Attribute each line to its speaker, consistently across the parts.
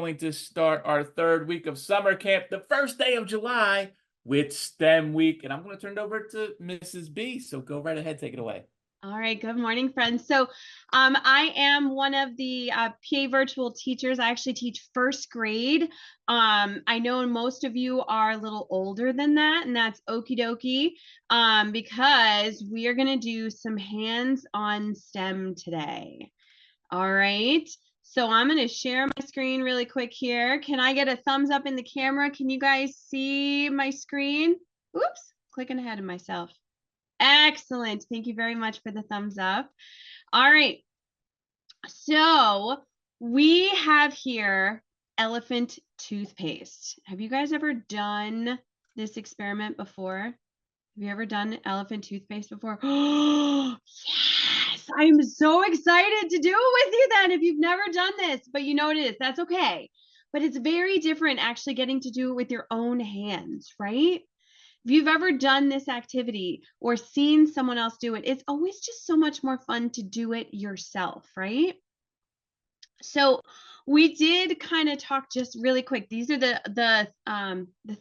Speaker 1: going to start our third week of summer camp, the first day of July, with STEM week. And I'm going to turn it over to Mrs. B. So go right ahead, take it away.
Speaker 2: All right. Good morning, friends. So I am one of the PA virtual teachers. I actually teach first grade. I know most of you are a little older than that, and that's okie dokie, because we are going to do some hands-on STEM today. All right. So I'm going to share my screen really quick here. Can I get a thumbs up in the camera? Can you guys see my screen? Oops, clicking ahead of myself. Excellent. Thank you very much for the thumbs up. All right. So we have here elephant toothpaste. Have you guys ever done this experiment before? Have you ever done elephant toothpaste before? Oh, yes. I'm so excited to do it with you then if you've never done this, but you know what it is. That's okay. But it's very different actually getting to do it with your own hands, right? If you've ever done this activity or seen someone else do it, it's always just so much more fun to do it yourself, right? So we did kind of talk just really quick. These are the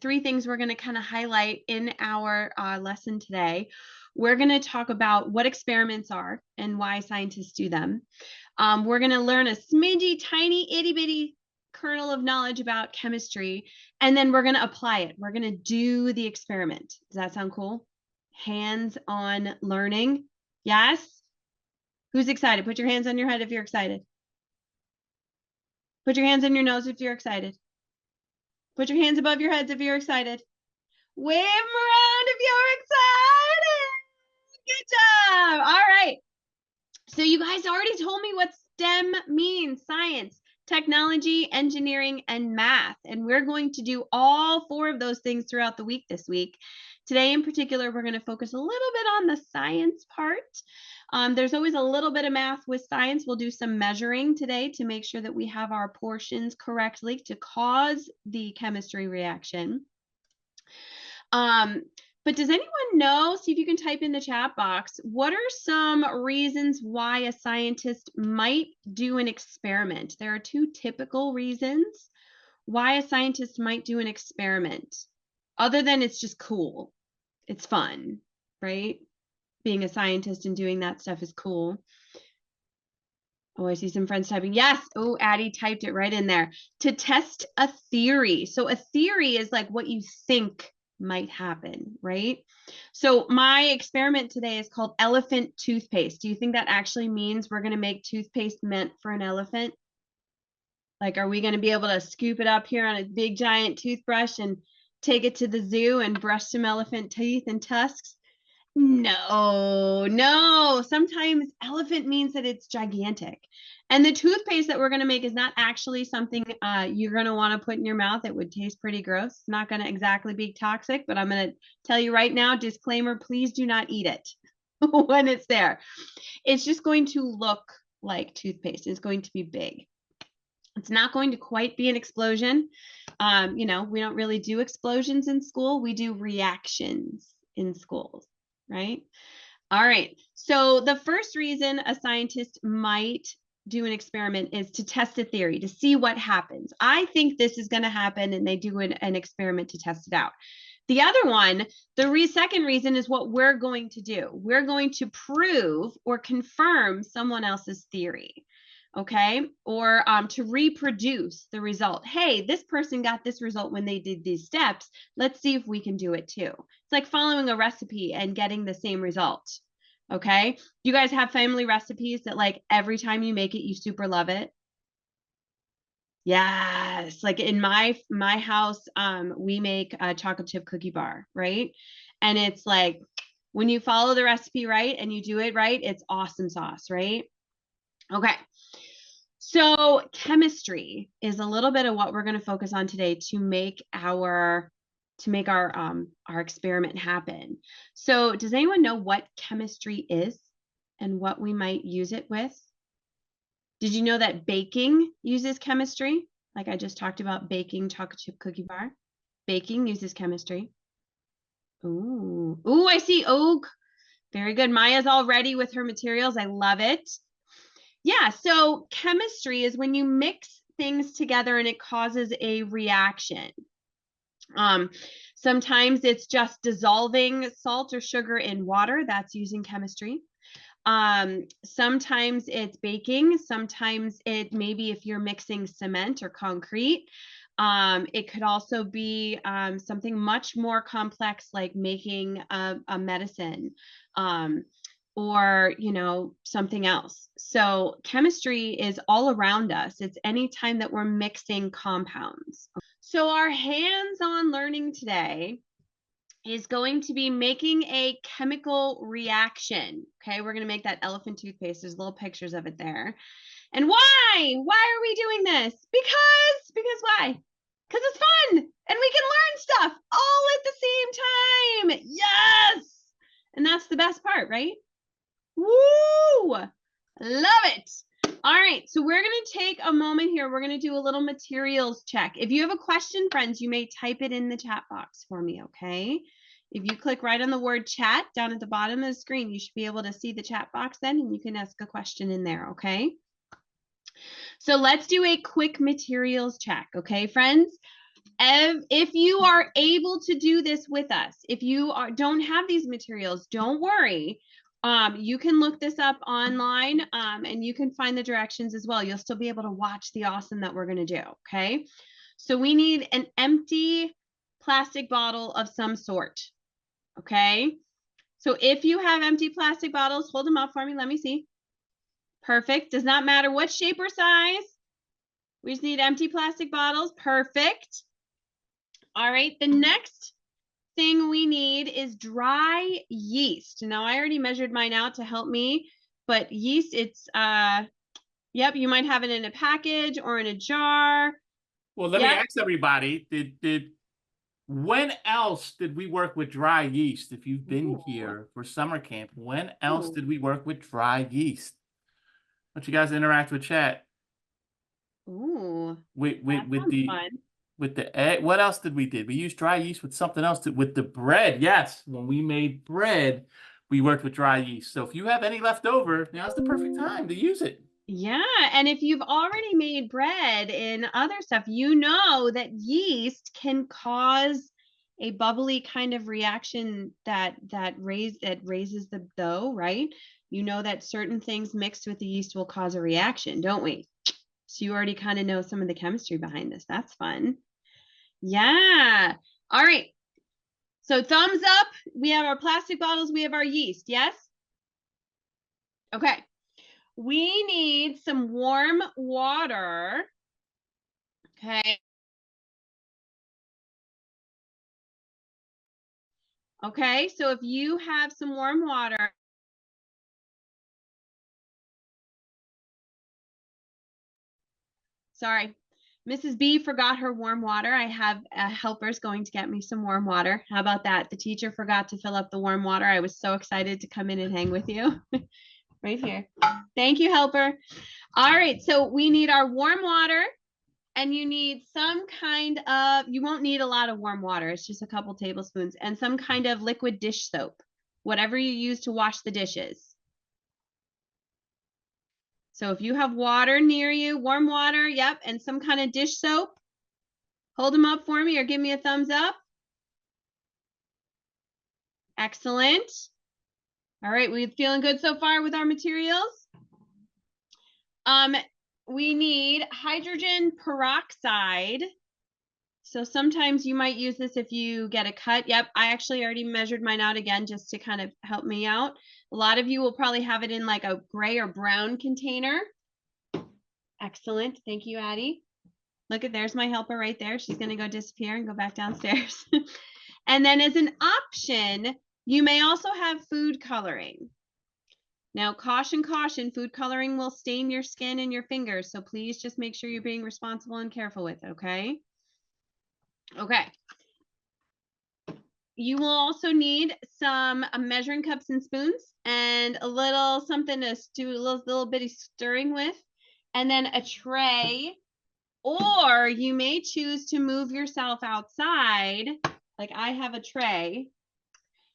Speaker 2: three things we're going to kind of highlight in our lesson today. We're going to talk about what experiments are and why scientists do them. We're going to learn a smidgy, tiny, itty bitty kernel of knowledge about chemistry, and then we're going to apply it. We're going to do the experiment. Does that sound cool? Hands-on learning. Yes? Who's excited? Put your hands on your head if you're excited. Put your hands on your nose if you're excited. Put your hands above your heads if you're excited. Wave them around if you're excited. Good job. All right. So you guys already told me what STEM means: science, technology, engineering, and math. And we're going to do all four of those things throughout the week this week. Today in particular, we're going to focus a little bit on the science part. There's always a little bit of math with science. We'll do some measuring today to make sure that we have our portions correctly to cause the chemistry reaction. But does anyone know, see if you can type in the chat box, what are some reasons why a scientist might do an experiment? There are two typical reasons why a scientist might do an experiment, other than it's just cool. It's fun, right? Being a scientist and doing that stuff is cool. Oh, I see some friends typing. Yes. Oh, Addie typed it right in there. To test a theory. So a theory is like what you think might happen, right? So my experiment today is called elephant toothpaste. Do you think that actually means we're going to make toothpaste meant for an elephant? Like, are we going to be able to scoop it up here on a big giant toothbrush and take it to the zoo and brush some elephant teeth and tusks? No, no. Sometimes elephant means that it's gigantic. And the toothpaste that we're going to make is not actually something you're going to want to put in your mouth. It would taste pretty gross. It's not going to exactly be toxic, but I'm going to tell you right now, disclaimer, please do not eat it when it's there. It's just going to look like toothpaste. It's going to be big. It's not going to quite be an explosion. You know, we don't really do explosions in school. We do reactions in schools, right? All right. So the first reason a scientist might do an experiment is to test a theory, to see what happens. I think this is going to happen, and they do an experiment to test it out. The other one, the second reason, is what we're going to do. We're going to prove or confirm someone else's theory. Okay, or to reproduce the result. Hey, this person got this result when they did these steps. Let's see if we can do it too. It's like following a recipe and getting the same result. Okay, you guys have family recipes that like every time you make it, you super love it? Yes, like in my house, we make a chocolate chip cookie bar, right? And it's like when you follow the recipe right and you do it right, it's awesome sauce, right? Okay. So chemistry is a little bit of what we're going to focus on today to make our experiment happen. So does anyone know what chemistry is and what we might use it with? Did you know that baking uses chemistry? Like I just talked about baking chocolate chip cookie bar. Baking uses chemistry. Ooh, I see oak. Very good. Maya's all ready with her materials. I love it. Yeah, so chemistry is when you mix things together and it causes a reaction. Sometimes it's just dissolving salt or sugar in water. That's using chemistry. Sometimes it's baking. Sometimes it maybe if you're mixing cement or concrete. It could also be something much more complex like making a medicine or, you know, something else. So chemistry is all around us. It's any time that we're mixing compounds. So our hands-on learning today is going to be making a chemical reaction. Okay, we're going to make that elephant toothpaste. There's little pictures of it there. And why? Why are we doing this? Because why? Because it's fun and we can learn stuff all at the same time. Yes. And that's the best part, right? Woo! Love it. All right, so we're going to take a moment here. We're going to do a little materials check. If you have a question, friends, you may type it in the chat box for me, okay? If you click right on the word chat down at the bottom of the screen, you should be able to see the chat box then, and you can ask a question in there, okay? So let's do a quick materials check, okay, friends? If you are able to do this with us, if you don't have these materials, don't worry. You can look this up online and you can find the directions as well. You'll still be able to watch the awesome that we're going to do, okay? So we need an empty plastic bottle of some sort, okay? So if you have empty plastic bottles, hold them up for me. Let me see. Perfect. Does not matter what shape or size. We just need empty plastic bottles. Perfect. All right, the next thing we need is dry yeast. Now, I already measured mine out to help me, but yeast, it's, yep, you might have it in a package or in a jar.
Speaker 1: Well, let me ask everybody, when else did we work with dry yeast? If you've been here for summer camp, when else did we work with dry yeast? Why don't you guys interact with chat?
Speaker 2: Ooh,
Speaker 1: with the egg. What else did we do? We used dry yeast with something else with the bread. Yes, when we made bread, we worked with dry yeast. So if you have any left over, now's the perfect time to use it.
Speaker 2: Yeah, and if you've already made bread and other stuff, you know that yeast can cause a bubbly kind of reaction that raises the dough, right? You know that certain things mixed with the yeast will cause a reaction, don't we? So you already kind of know some of the chemistry behind this. That's fun. Yeah. All right. So thumbs up. We have our plastic bottles. We have our yeast. Yes? Okay. We need some warm water. Okay. Okay. So if you have some warm water. Sorry. Mrs. B forgot her warm water. I have helpers going to get me some warm water. How about that? The teacher forgot to fill up the warm water. I was so excited to come in and hang with you. Right here. Thank you, helper. All right, so we need our warm water and you need some kind of, you won't need a lot of warm water. It's just a couple tablespoons and some kind of liquid dish soap, whatever you use to wash the dishes. So if you have water near you, warm water, yep, and some kind of dish soap, hold them up for me or give me a thumbs up. Excellent. All right, we feeling good so far with our materials? We need hydrogen peroxide. So sometimes you might use this if you get a cut. Yep, I actually already measured mine out again just to kind of help me out. A lot of you will probably have it in like a gray or brown container. Excellent. Thank you, Addie. Look at, there's my helper right there. She's going to go disappear and go back downstairs. And then as an option, you may also have food coloring. Now, caution, caution, food coloring will stain your skin and your fingers. So please just make sure you're being responsible and careful with it, okay? Okay. You will also need some measuring cups and spoons and a little something to do a little bitty stirring with, and then a tray, or you may choose to move yourself outside. Like I have a tray.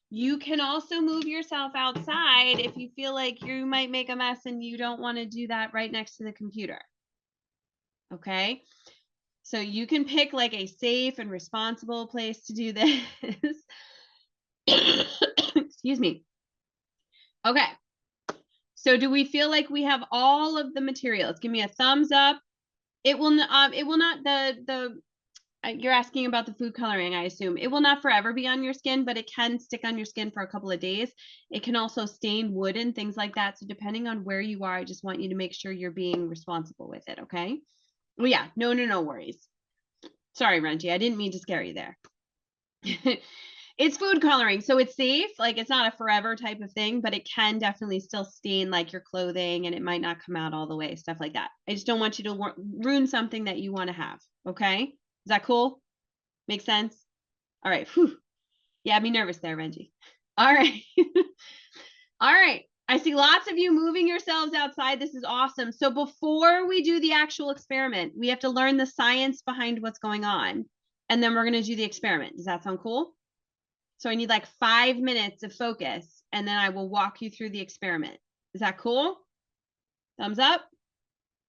Speaker 2: You can also move yourself outside if you feel like you might make a mess and you don't want to do that right next to the computer. Okay. So you can pick like a safe and responsible place to do this. Excuse me. Okay. So do we feel like we have all of the materials? Give me a thumbs up. It will not you're asking about the food coloring, I assume. It will not forever be on your skin, but it can stick on your skin for a couple of days. It can also stain wood and things like that. So depending on where you are, I just want you to make sure you're being responsible with it, okay? Well, yeah, no worries. Sorry, Renji, I didn't mean to scare you there. It's food coloring, so it's safe. Like, it's not a forever type of thing, but it can definitely still stain like your clothing, and it might not come out all the way, stuff like that. I just don't want you to ruin something that you want to have. Okay, is that cool? Make sense? All right. Whew. Yeah, me nervous there, Renji. All right. All right. I see lots of you moving yourselves outside. This is awesome. So before we do the actual experiment, we have to learn the science behind what's going on, and then we're going to do the experiment. Does that sound cool? So I need like 5 minutes of focus, and then I will walk you through the experiment. Is that cool? Thumbs up.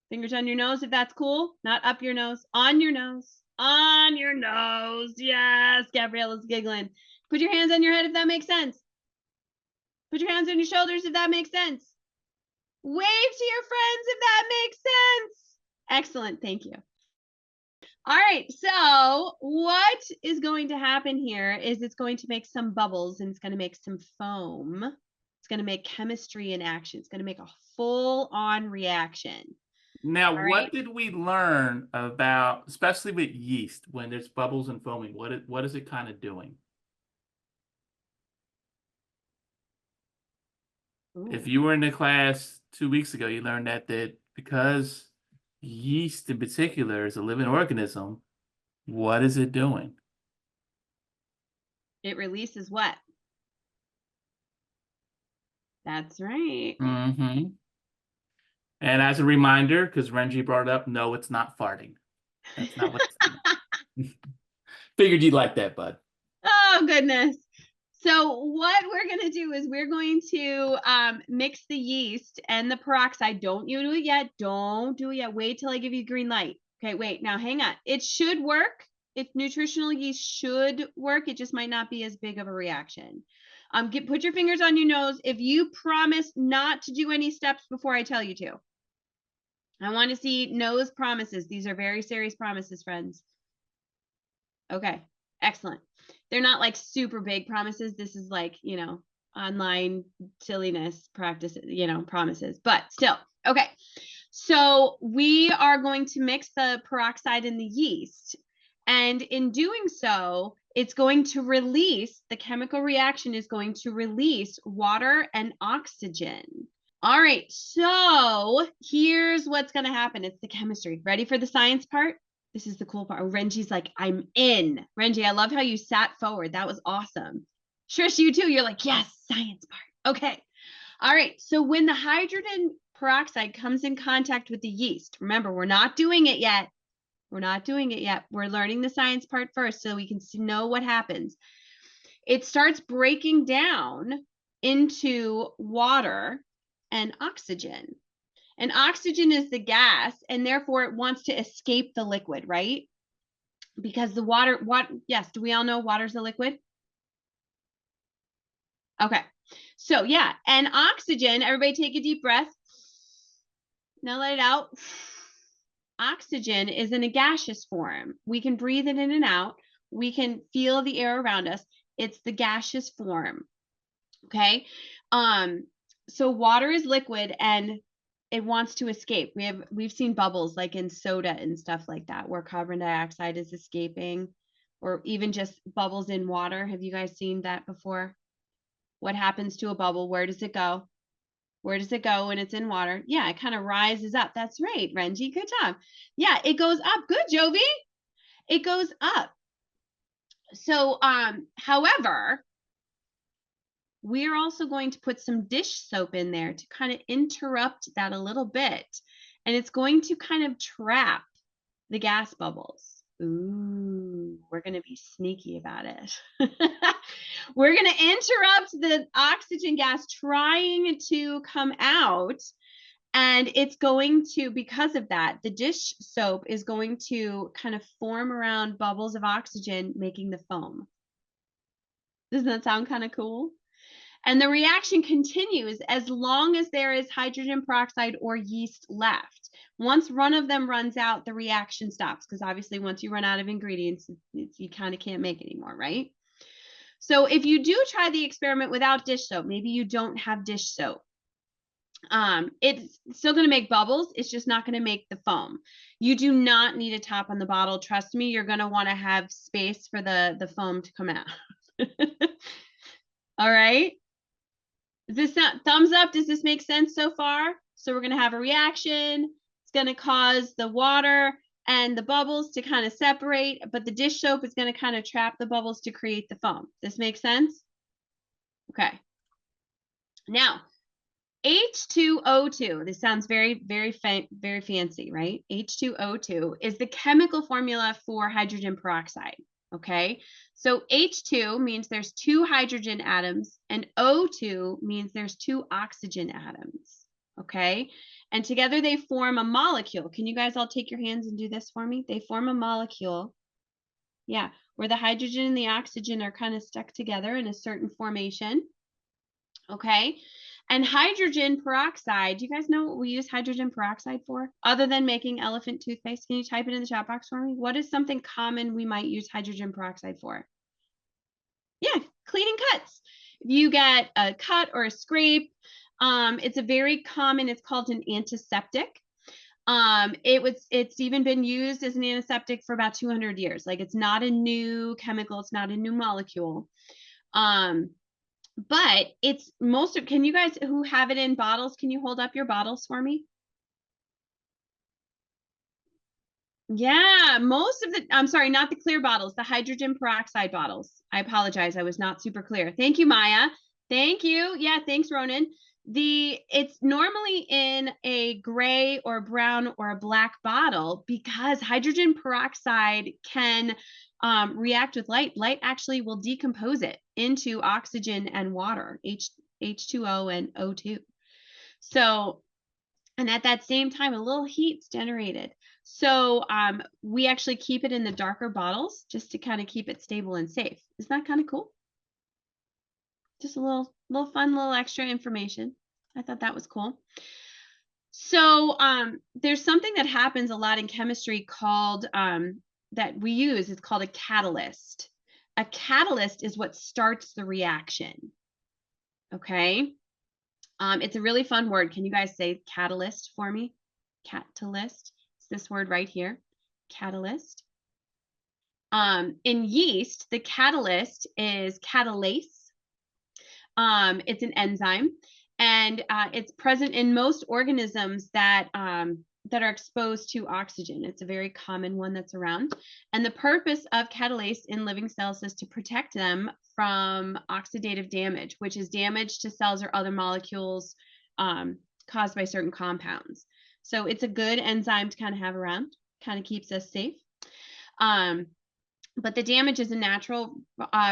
Speaker 2: Fingers on your nose if that's cool. Not up your nose, on your nose. On your nose. Yes, Gabriella's giggling. Put your hands on your head if that makes sense. Put your hands on your shoulders if that makes sense. Wave to your friends if that makes sense. Excellent. Thank you. All right, so what is going to happen here is it's going to make some bubbles and it's going to make some foam. It's going to make chemistry in action. It's going to make a full-on reaction.
Speaker 1: Now,
Speaker 2: All
Speaker 1: what
Speaker 2: right.
Speaker 1: did we learn about, especially with yeast, when there's bubbles and foaming? What is it kind of doing?
Speaker 2: Ooh.
Speaker 1: If you were in the class 2 weeks ago, you learned that because yeast in particular is a living organism, what is it doing?
Speaker 2: It releases what? That's right.
Speaker 1: Mm-hmm. And as a reminder, because Renji brought it up, no, it's not farting. That's not what it's doing. Figured you'd like that, bud.
Speaker 2: Oh, goodness. So what we're going to do is we're going to mix the yeast and the peroxide. Don't you do it yet. Don't do it yet. Wait till I give you green light. Okay, wait. Now, hang on. It should work. If nutritional yeast should work, it just might not be as big of a reaction. Put your fingers on your nose. If you promise not to do any steps before I tell you to. I want to see nose promises. These are very serious promises, friends. Okay, excellent. They're not like super big promises. This is like, online silliness practices, promises, but still. Okay. So we are going to mix the peroxide and the yeast. And in doing so, it's going to release, the chemical reaction is going to release water and oxygen. All right. So here's what's going to happen. It's the chemistry. Ready for the science part? This is the cool part. Renji's like, I'm in. Renji, I love how you sat forward. That was awesome. Trish, you too. You're like, yes, science part. Okay. All right. So when the hydrogen peroxide comes in contact with the yeast, remember, we're not doing it yet. We're not doing it yet. We're learning the science part first so we can know what happens. It starts breaking down into water and oxygen. And oxygen is the gas, and therefore it wants to escape the liquid, right? Because the water, yes, do we all know water's a liquid? Okay. So yeah, and oxygen, everybody take a deep breath. Now let it out. Oxygen is in a gaseous form. We can breathe it in and out. We can feel the air around us. It's the gaseous form. Okay. So water is liquid and it wants to escape. We've seen bubbles like in soda and stuff like that where carbon dioxide is escaping, or even just bubbles in water. Have you guys seen that before? What happens to a bubble? Where does it go? Where does it go when it's in water? Yeah, it kind of rises up. That's right, Renji. Good job. Yeah, it goes up. Good, Jovi. It goes up. So, however, we're also going to put some dish soap in there to kind of interrupt that a little bit. And it's going to kind of trap the gas bubbles. Ooh, we're going to be sneaky about it. We're going to interrupt the oxygen gas trying to come out. And it's going to, because of that, the dish soap is going to kind of form around bubbles of oxygen, making the foam. Doesn't that sound kind of cool? And the reaction continues as long as there is hydrogen peroxide or yeast left. Once one of them runs out, the reaction stops, because obviously once you run out of ingredients, you kind of can't make anymore, right? So if you do try the experiment without dish soap, maybe you don't have dish soap, it's still going to make bubbles. It's just not going to make the foam. You do not need a top on the bottle. Trust me, you're going to want to have space for the foam to come out. All right. Is this not thumbs up? Does this make sense so far? So we're going to have a reaction. It's going to cause the water and the bubbles to kind of separate, but the dish soap is going to kind of trap the bubbles to create the foam. This makes sense? Okay. Now, H2O2, this sounds very, very fancy, right? H2O2 is the chemical formula for hydrogen peroxide, okay? So H2 means there's 2 hydrogen atoms, and O2 means there's 2 oxygen atoms, okay? And together they form a molecule. Can you guys all take your hands and do this for me? They form a molecule, yeah, where the hydrogen and the oxygen are kind of stuck together in a certain formation, okay? And hydrogen peroxide, do you guys know what we use hydrogen peroxide for? Other than making elephant toothpaste, can you type it in the chat box for me? What is something common we might use hydrogen peroxide for? Yeah, cleaning cuts. If you get a cut or a scrape, it's a very common, it's called an antiseptic. It's even been used as an antiseptic for about 200 years. Like, it's not a new chemical, it's not a new molecule. But it's can you guys who have it in bottles, can you hold up your bottles for me? Yeah, most of the, I'm sorry, not the clear bottles, the hydrogen peroxide bottles. I apologize, I was not super clear. Thank you, Maya. Thank you. Yeah, thanks, Ronan. It's normally in a gray or brown or a black bottle because hydrogen peroxide can react with light. Light actually will decompose it into oxygen and water, H2O and O2. So, and at that same time, a little heat's generated. So we actually keep it in the darker bottles just to kind of keep it stable and safe. Isn't that kind of cool? Just a little fun, little extra information. I thought that was cool. So there's something that happens a lot in chemistry called, that we use, it's called a catalyst. A catalyst is what starts the reaction. Okay. It's a really fun word. Can you guys say catalyst for me? Catalyst. It's this word right here, catalyst. In yeast, the catalyst is catalase. It's an enzyme, and it's present in most organisms that that are exposed to oxygen. It's a very common one that's around. And the purpose of catalase in living cells is to protect them from oxidative damage, which is damage to cells or other molecules caused by certain compounds. So it's a good enzyme to kind of have around, kind of keeps us safe. But the damage is a natural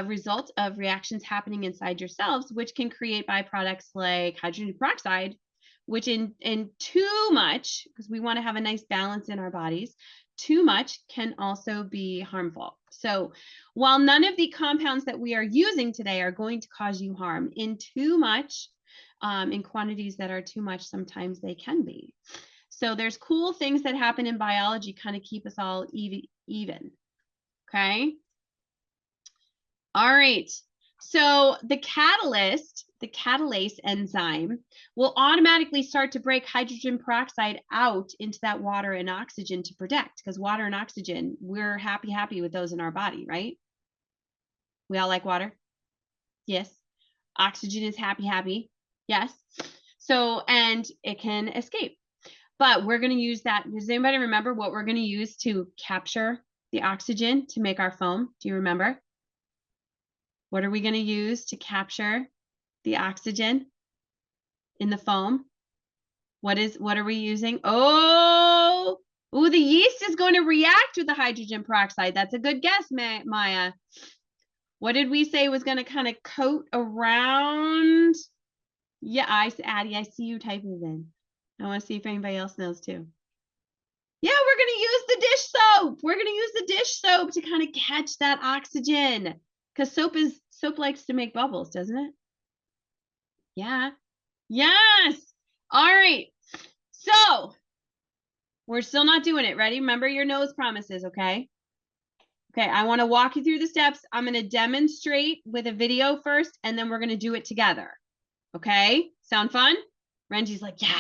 Speaker 2: result of reactions happening inside your cells, which can create byproducts like hydrogen peroxide, which in too much, because we want to have a nice balance in our bodies, too much can also be harmful. So while none of the compounds that we are using today are going to cause you harm, in too much, in quantities that are too much, sometimes they can be. So there's cool things that happen in biology kind of keep us all even. Okay. All right. So the catalase enzyme will automatically start to break hydrogen peroxide out into that water and oxygen to protect, because water and oxygen, we're happy with those in our body, right? We all like water? Yes. Oxygen is happy. Yes. So, and it can escape. But we're going to use that. Does anybody remember what we're going to use to capture the oxygen to make our foam? Do you remember? What are we going to use to capture the oxygen in the foam? What are we using? Oh, the yeast is going to react with the hydrogen peroxide. That's a good guess, Maya. What did we say was going to kind of coat around? Yeah, Addie, I see you typing it in. I want to see if anybody else knows too. Yeah, we're going to use the dish soap. We're going to use the dish soap to kind of catch that oxygen. Because soap likes to make bubbles, doesn't it? Yeah. Yes. All right. So we're still not doing it. Ready? Remember your nose promises, okay? Okay, I want to walk you through the steps. I'm going to demonstrate with a video first, and then we're going to do it together. Okay? Sound fun? Renji's like, yes.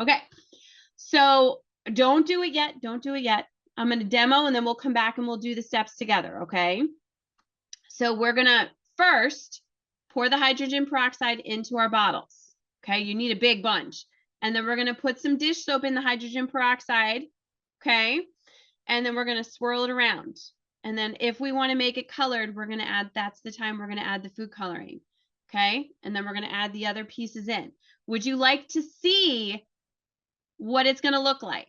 Speaker 2: Okay. So don't do it yet. Don't do it yet. I'm going to demo, and then we'll come back and we'll do the steps together, okay? So we're going to first pour the hydrogen peroxide into our bottles. Okay, you need a big bunch. And then we're going to put some dish soap in the hydrogen peroxide. Okay, and then we're going to swirl it around. And then if we want to make it colored, we're going to add, that's the time we're going to add the food coloring. Okay, and then we're going to add the other pieces in. Would you like to see what it's going to look like?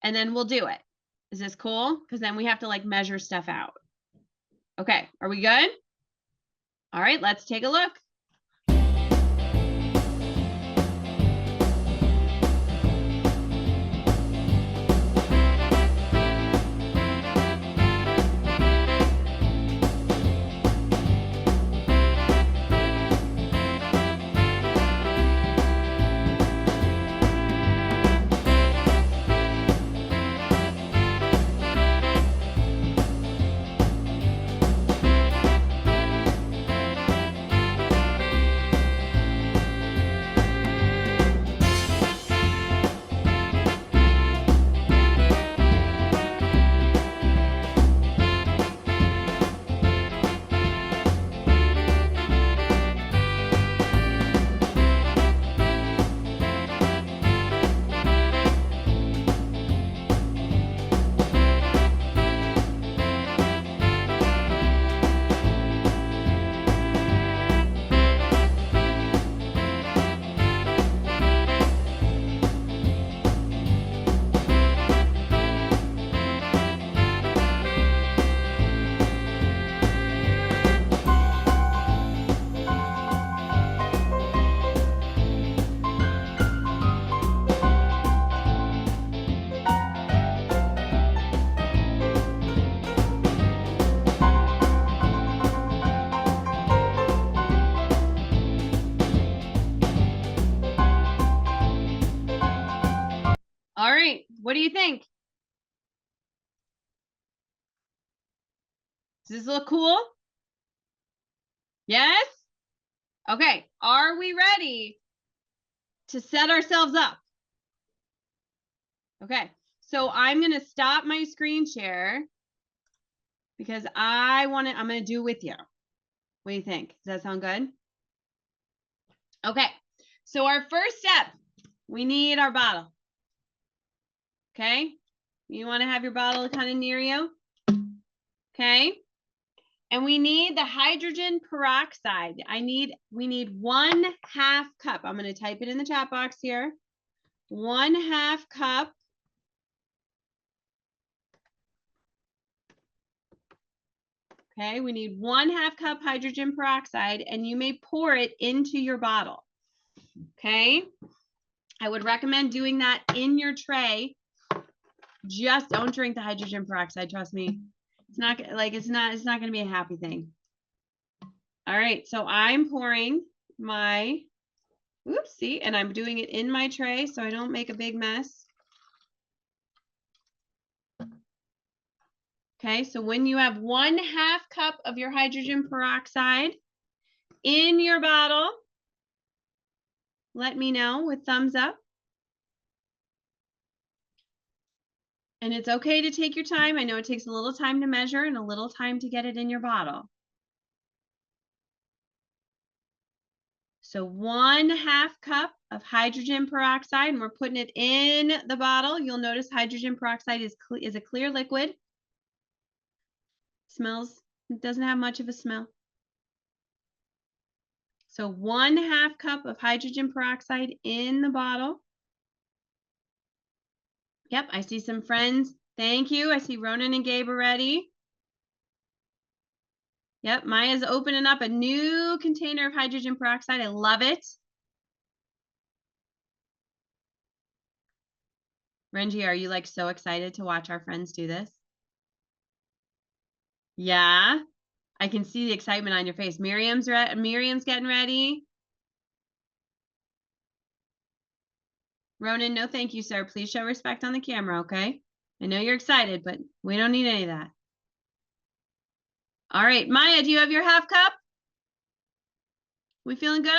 Speaker 2: And then we'll do it. Is this cool? Because then we have to like measure stuff out. Okay, are we good? All right, let's take a look. All right, what do you think? Does this look cool? Yes? Okay, are we ready to set ourselves up? Okay, so I'm going to stop my screen share because I'm going to do it with you. What do you think? Does that sound good? Okay, so our first step, we need our bottle. Okay, you want to have your bottle kind of near you. Okay, and we need the hydrogen peroxide. We need 1/2 cup. I'm going to type it in the chat box here. 1/2 cup. Okay, we need 1/2 cup hydrogen peroxide, and you may pour it into your bottle. Okay, I would recommend doing that in your tray. Just don't drink the hydrogen peroxide, trust me. It's not going to be a happy thing. All right, so I'm pouring my, see, and I'm doing it in my tray so I don't make a big mess. Okay, so when you have 1/2 cup of your hydrogen peroxide in your bottle, let me know with thumbs up. And it's okay to take your time. I know it takes a little time to measure and a little time to get it in your bottle. So 1/2 cup of hydrogen peroxide, and we're putting it in the bottle. You'll notice hydrogen peroxide is a clear liquid. It doesn't have much of a smell. So 1/2 cup of hydrogen peroxide in the bottle. Yep, I see some friends. Thank you. I see Ronan and Gabe already. Yep, Maya's opening up a new container of hydrogen peroxide. I love it. Renji, are you like so excited to watch our friends do this? Yeah, I can see the excitement on your face. Miriam's getting ready. Ronan, no thank you, sir. Please show respect on the camera, okay? I know you're excited, but we don't need any of that. All right, Maya, do you have your half cup? We feeling good?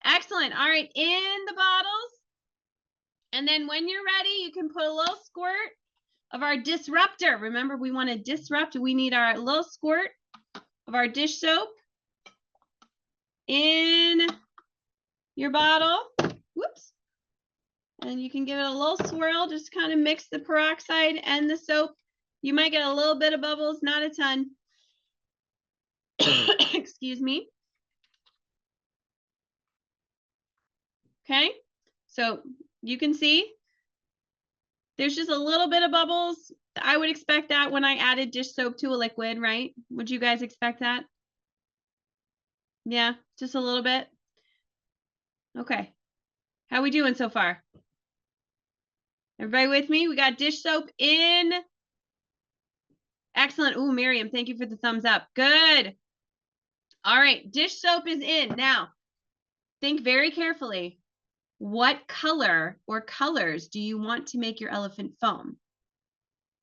Speaker 2: Excellent. All right, in the bottles. And then when you're ready, you can put a little squirt of our disruptor. Remember, we want to disrupt. We need our little squirt of our dish soap in your bottle. Whoops. And you can give it a little swirl, just kind of mix the peroxide and the soap. You might get a little bit of bubbles, not a ton. Excuse me. Okay, so you can see there's just a little bit of bubbles. I would expect that when I added dish soap to a liquid, right? Would you guys expect that? Yeah, just a little bit. Okay, how we doing so far? Everybody with me? We got dish soap in. Excellent. Ooh, Miriam, thank you for the thumbs up. Good. All right, dish soap is in. Now, think very carefully. What color or colors do you want to make your elephant foam?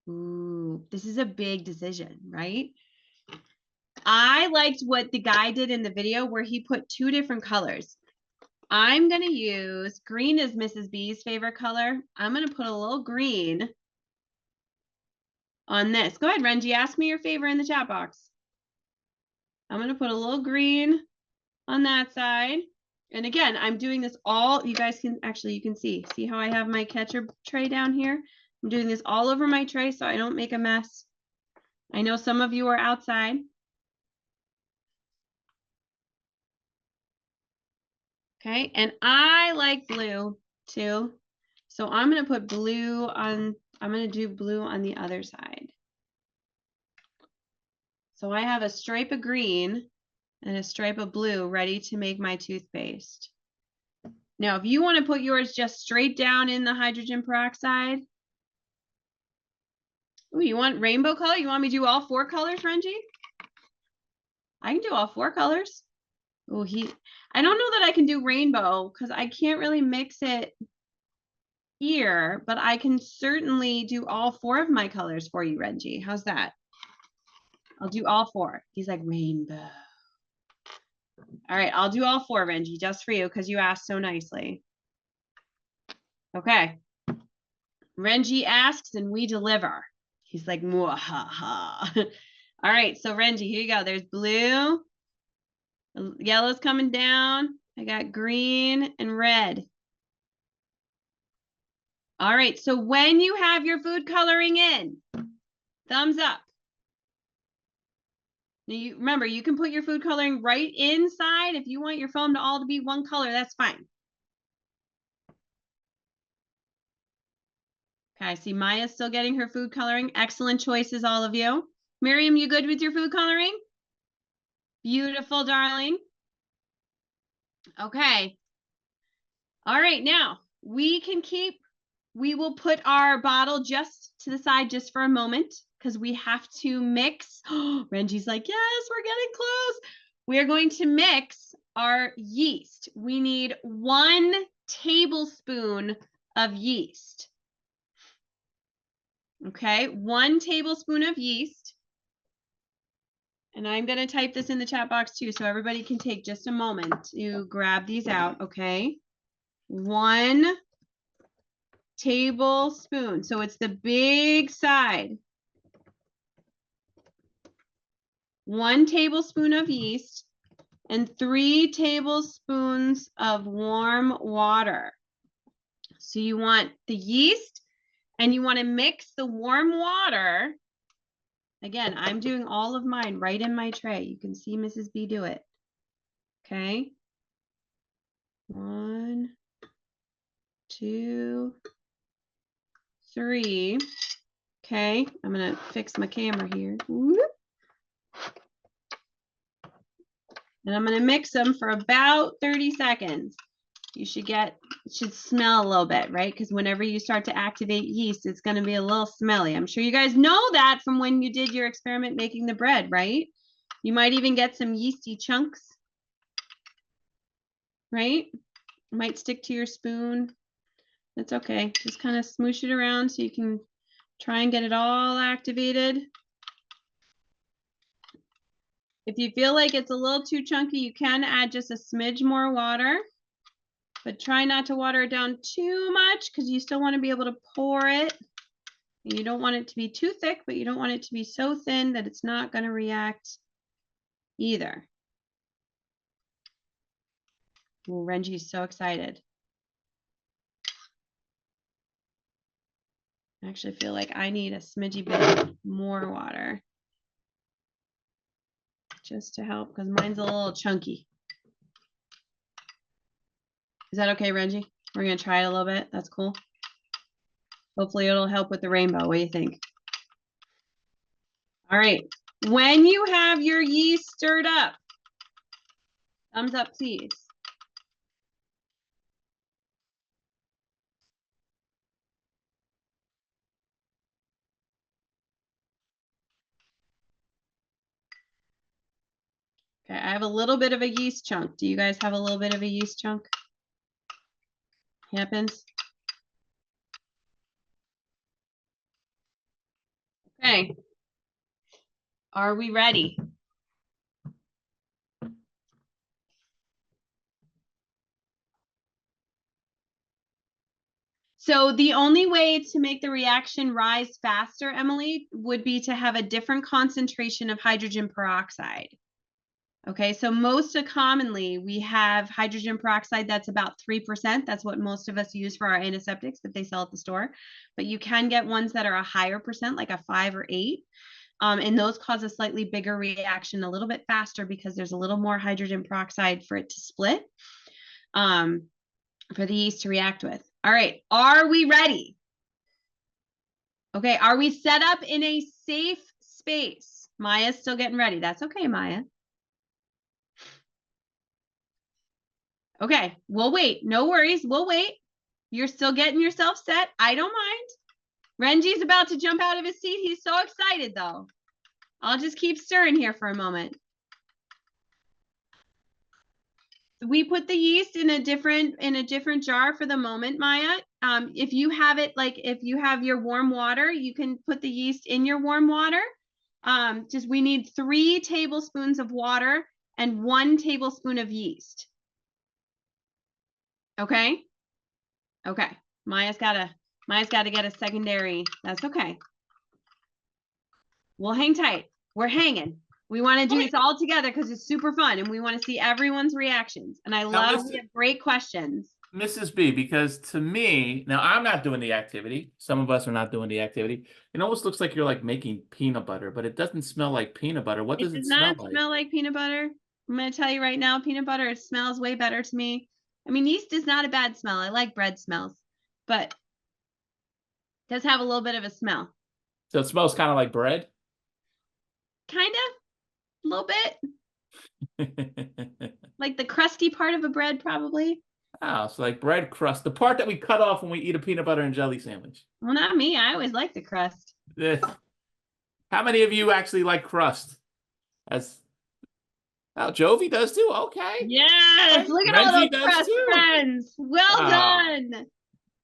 Speaker 2: Ooh, this is a big decision, right? I liked what the guy did in the video where he put 2 different colors. I'm going to use green is Mrs. B's favorite color. I'm going to put a little green on this. Go ahead, Renji, ask me your favorite in the chat box. I'm going to put a little green on that side. And again, I'm doing this all, you guys can actually, you can see how I have my ketchup tray down here? I'm doing this all over my tray so I don't make a mess. I know some of you are outside. Okay, and I like blue too. So I'm going to put blue on, I'm going to do blue on the other side. So I have a stripe of green and a stripe of blue ready to make my toothpaste. Now, if you want to put yours just straight down in the hydrogen peroxide. Ooh, you want rainbow color? You want me to do all 4 colors, Renji? I can do all 4 colors. Oh, I don't know that I can do rainbow because I can't really mix it here, but I can certainly do all 4 of my colors for you, Renji. How's that? I'll do all 4. He's like, rainbow. All right, I'll do all 4, Renji, just for you because you asked so nicely. Okay. Renji asks and we deliver. He's like, ha. All right, so Renji, here you go. There's blue. Yellow's coming down. I got green and red. All right, so when you have your food coloring in, thumbs up. Now remember, you can put your food coloring right inside. If you want your foam to all to be one color, that's fine. Okay, I see Maya's still getting her food coloring. Excellent choices, all of you. Miriam, you good with your food coloring? Beautiful, darling. Okay. All right, now we will put our bottle just to the side just for a moment because we have to mix. Oh, Renji's like, yes, we're getting close. We are going to mix our yeast. We need 1 tablespoon of yeast. Okay, 1 tablespoon of yeast. And I'm going to type this in the chat box too, so everybody can take just a moment to grab these out, okay? 1 tablespoon. So it's the big side. 1 tablespoon of yeast and 3 tablespoons of warm water. So you want the yeast and you want to mix the warm water. Again, I'm doing all of mine right in my tray. You can see Mrs. B do it. Okay. 1, 2, 3. Okay, I'm going to fix my camera here. And I'm going to mix them for about 30 seconds. You should get It should smell a little bit, right? Because whenever you start to activate yeast, it's going to be a little smelly. I'm sure you guys know that from when you did your experiment making the bread, right? You might even get some yeasty chunks, right? Might stick to your spoon. That's okay. Just kind of smoosh it around so you can try and get it all activated. If you feel like it's a little too chunky, you can add just a smidge more water, but try not to water it down too much because you still want to be able to pour it. You don't want it to be too thick, but you don't want it to be so thin that it's not going to react either. Ooh, Renji's so excited. I actually feel like I need a smidgy bit more water just to help because mine's a little chunky. Is that okay, Renji? We're going to try it a little bit. That's cool. Hopefully it'll help with the rainbow. What do you think? All right. When you have your yeast stirred up, thumbs up, please. Okay, I have a little bit of a yeast chunk. Do you guys have a little bit of a yeast chunk? Happens. Okay. Are we ready? So the only way to make the reaction rise faster, Emily, would be to have a different concentration of hydrogen peroxide. Okay, so most commonly we have hydrogen peroxide that's about 3%. That's what most of us use for our antiseptics that they sell at the store. But you can get ones that are a higher percent, like a 5 or 8. And those cause a slightly bigger reaction a little bit faster because there's a little more hydrogen peroxide for it to split, for the yeast to react with. All right, are we ready? Okay, are we set up in a safe space? Maya's still getting ready. That's okay, Maya. Okay, we'll wait. No worries, we'll wait. You're still getting yourself set. I don't mind. Renji's about to jump out of his seat. He's so excited, though. I'll just keep stirring here for a moment. We put the yeast in a different jar for the moment, Maya. If you have it, like if you have your warm water, you can put the yeast in your warm water. Just we need 3 tablespoons of water and 1 tablespoon of yeast. Okay. Okay. Maya's got to get a secondary. That's okay. We'll hang tight. We're hanging. We want to do this all together because it's super fun and we want to see everyone's reactions. And I love we have great questions.
Speaker 1: Mrs. B, because to me, now I'm not doing the activity. Some of us are not doing the activity. It almost looks like you're like making peanut butter, but it doesn't smell like peanut butter. What does it smell like? It does not smell
Speaker 2: like peanut butter. I'm going to tell you right now, peanut butter, it smells way better to me. I mean, yeast is not a bad smell. I like bread smells, but it does have a little bit of a smell.
Speaker 1: So it smells kind of like bread?
Speaker 2: Kind of, a little bit. Like the crusty part of a bread, probably.
Speaker 1: Oh, so like bread crust, the part that we cut off when we eat a peanut butter and jelly sandwich.
Speaker 2: Well, not me. I always like the crust.
Speaker 1: How many of you actually like crust? Oh, Jovi does too. Okay.
Speaker 2: Yes. Look at all those crust friends. Well done.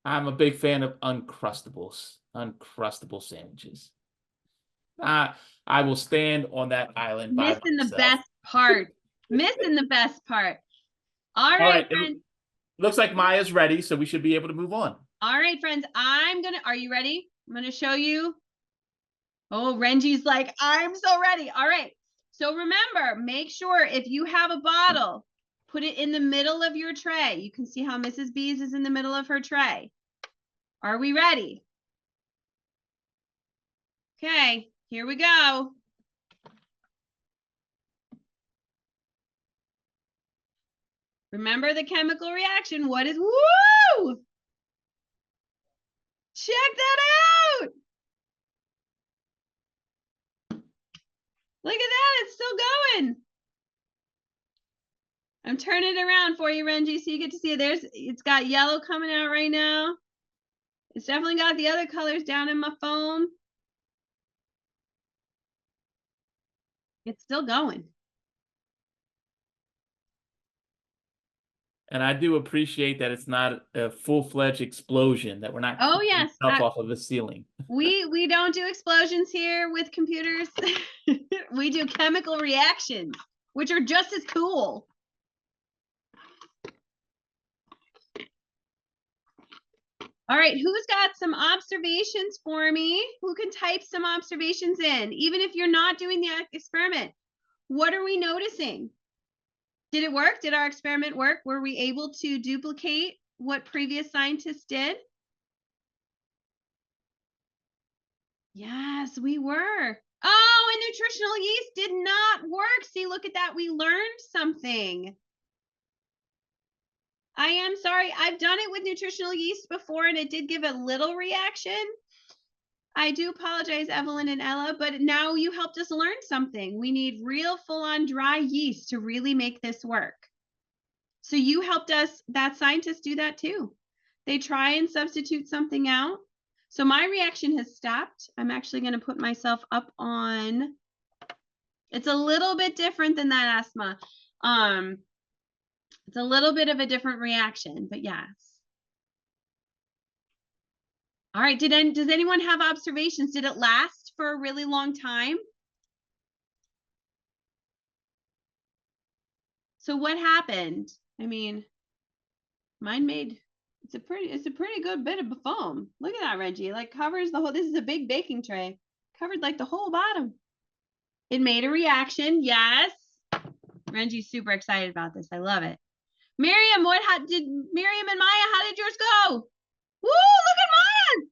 Speaker 1: I'm a big fan of uncrustables, uncrustable sandwiches. I will stand on that island by myself.
Speaker 2: Missing the best part. Missing the best part. All right, friends.
Speaker 1: Looks like Maya's ready, so we should be able to move on.
Speaker 2: All right, friends. Are you ready? I'm going to show you. Oh, Renji's like, I'm so ready. All right. So remember, make sure if you have a bottle, put it in the middle of your tray. You can see how Mrs. B's is in the middle of her tray. Are we ready? Okay, here we go. Remember the chemical reaction. What is, woo! Check that out. Look at that, it's still going. I'm turning it around for you, Renji, so you get to see it. It's got yellow coming out right now. It's definitely got the other colors down in my foam. It's still going.
Speaker 1: And I do appreciate that it's not a full-fledged explosion, that we're not
Speaker 2: Oh,
Speaker 1: kicking
Speaker 2: yes.
Speaker 1: stuff off of the ceiling.
Speaker 2: We don't do explosions here with computers. We do chemical reactions, which are just as cool. All right, who's got some observations for me? Who can type some observations in, even if you're not doing the experiment? What are we noticing? Did it work? Did our experiment work? Were we able to duplicate what previous scientists did? Yes, we were. Oh, and nutritional yeast did not work. See, look at that. We learned something. I am sorry. I've done it with nutritional yeast before, and it did give a little reaction. I do apologize, Evelyn and Ella, but now you helped us learn something. We need real full-on dry yeast to really make this work. So you helped us, that scientists do that too. They try and substitute something out. So my reaction has stopped. I'm actually going to put myself up on, it's a little bit different than that asthma. It's a little bit of a different reaction, but yes. All right, does anyone have observations? Did it last for a really long time? So what happened? I mean, mine made, it's a pretty good bit of foam. Look at that, Reggie. Like covers the whole, this is a big baking tray. Covered like the whole bottom. It made a reaction, yes. Reggie's super excited about this. I love it. Miriam, Miriam and Maya, how did yours go? Woo, look at mine.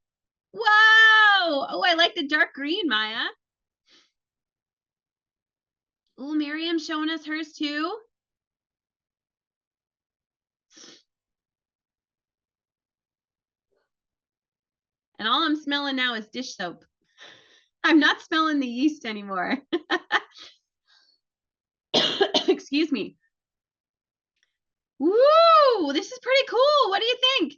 Speaker 2: Whoa. Oh, I like the dark green, Maya. Oh, Miriam's showing us hers too. And all I'm smelling now is dish soap. I'm not smelling the yeast anymore. Excuse me. Woo, this is pretty cool. What do you think?